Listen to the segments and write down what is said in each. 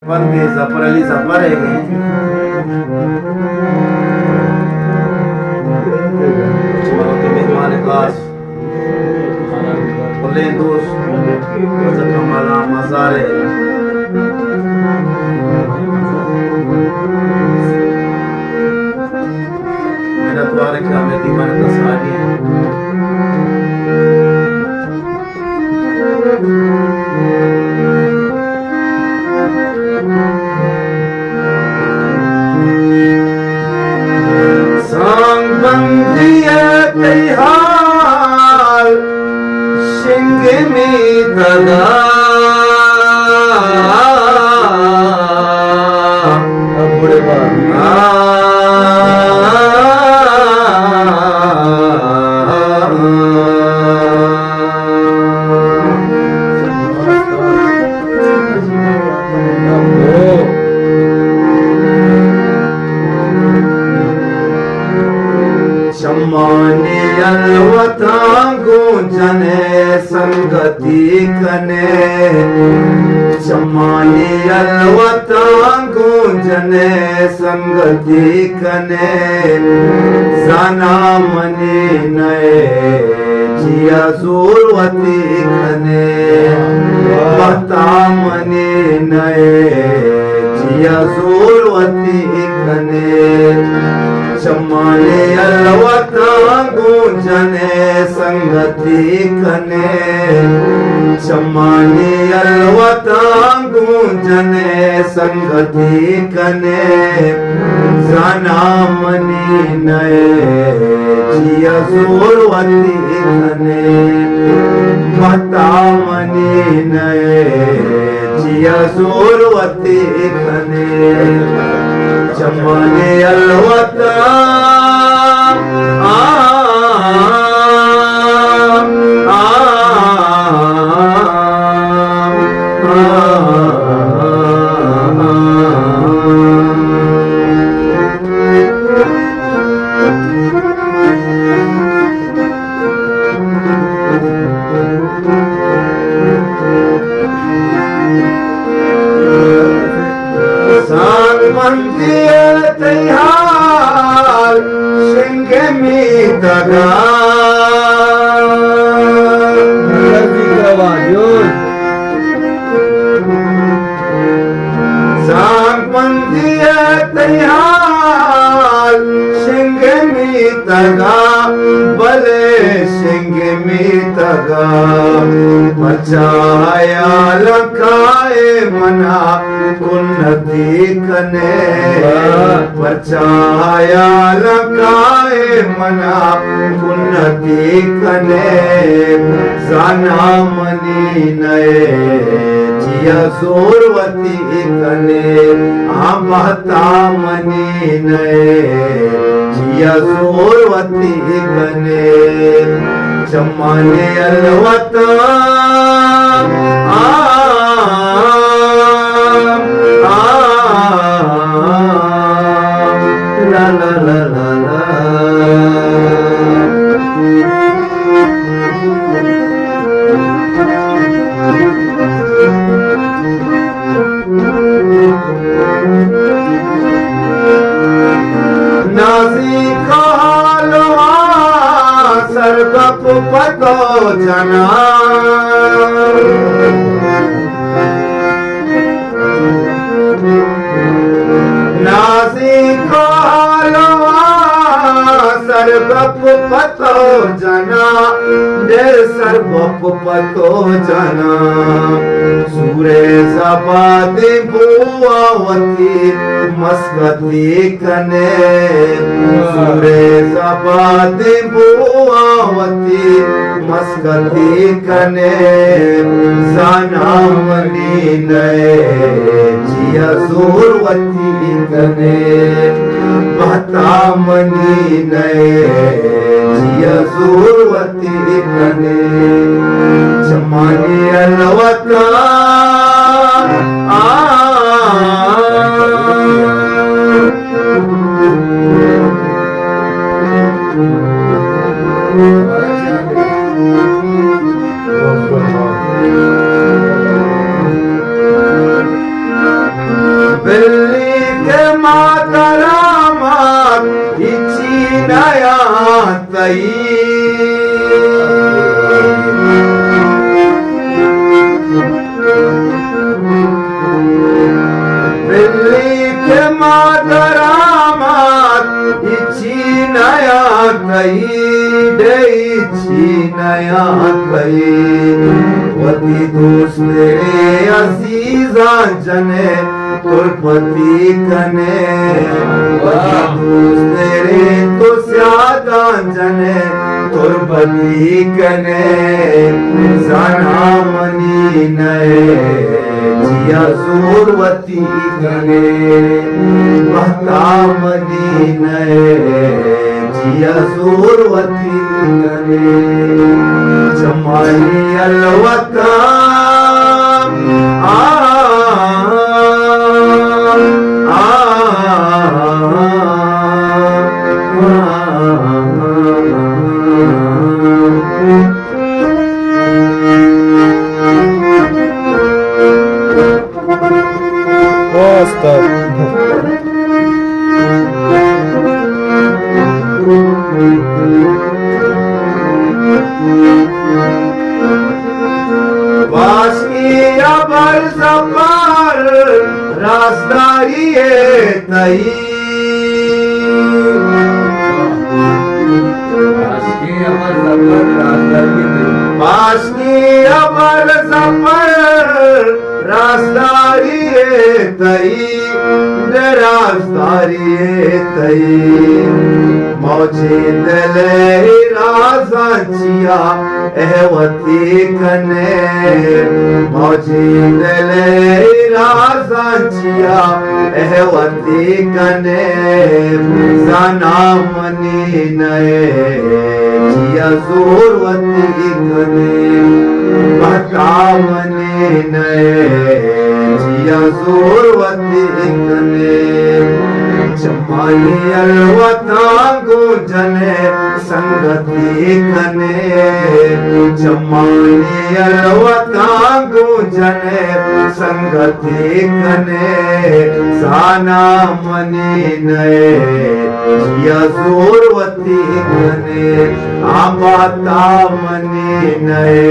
Quante zaparali zaparege. Cuma timit manikas. Polendus. Wajah kamala mazare. Mera tuare kame di mana tasani. Hal shinge mi tada bure जने संगति कने चमानी अलवतांगो जने संगति कने जाना मनी नए जिया जोरवती कने बता मनी नए जिया जोरवती कने चमाने अलवतांगो जने संगति कने चमाने अलवतांगो जने संगति कने जाना मनी नए जिया जोरवती कने बता मनी नए जिया जोरवती कने चमाने अलवता पचाया लखाए मना उन्नति कने पचाया लखाए मना उन्नति कने जाना मनी नए जिया जोरवती कने बहता मनी नए जिया जोरवती कने चमाने अलवता ला ला ला ला ला नाजी कहलवा सर्वप पतो जना नाजी कहलवा सर्वप पतो जना दे सर्वप पतो जना सूरे जबादी बुआवती मस्कती कने सूरे जबादी बुआवती मस्कती कने जाना मनी नए जिया जोरवती कने बता मनी नए जिया जोरवती कने जमाने अलवता मातरामात इची नया तई दिल्ली के मातरामात इची नया तई इची नया तई वती दूसरे अजीजा जने तुरपति कने वती दूसरे तो स्यादा जने तुरपति कने जाना मनी नए जिया जोरवती कने बहता मनी नए जिया जोरवती कने जमाली अलवता वास्किया पर सफर रास्तारी तई वास्किया पर सफर रास्तारी तई रास्तारी तई मौजे दले राजाचिया एवती कने मौजे दले राजाचिया एवती कने जाना मनी नए जिया जोरवती कने बता मनी नए जिया जोरवती कने जमाली अलवता गुंजने संगति कने जमाली अलवता गुंजने संगति कने साना मनी नए जिया जोरवती कने आबाता मनी नए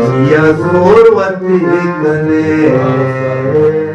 जिया जोरवती कने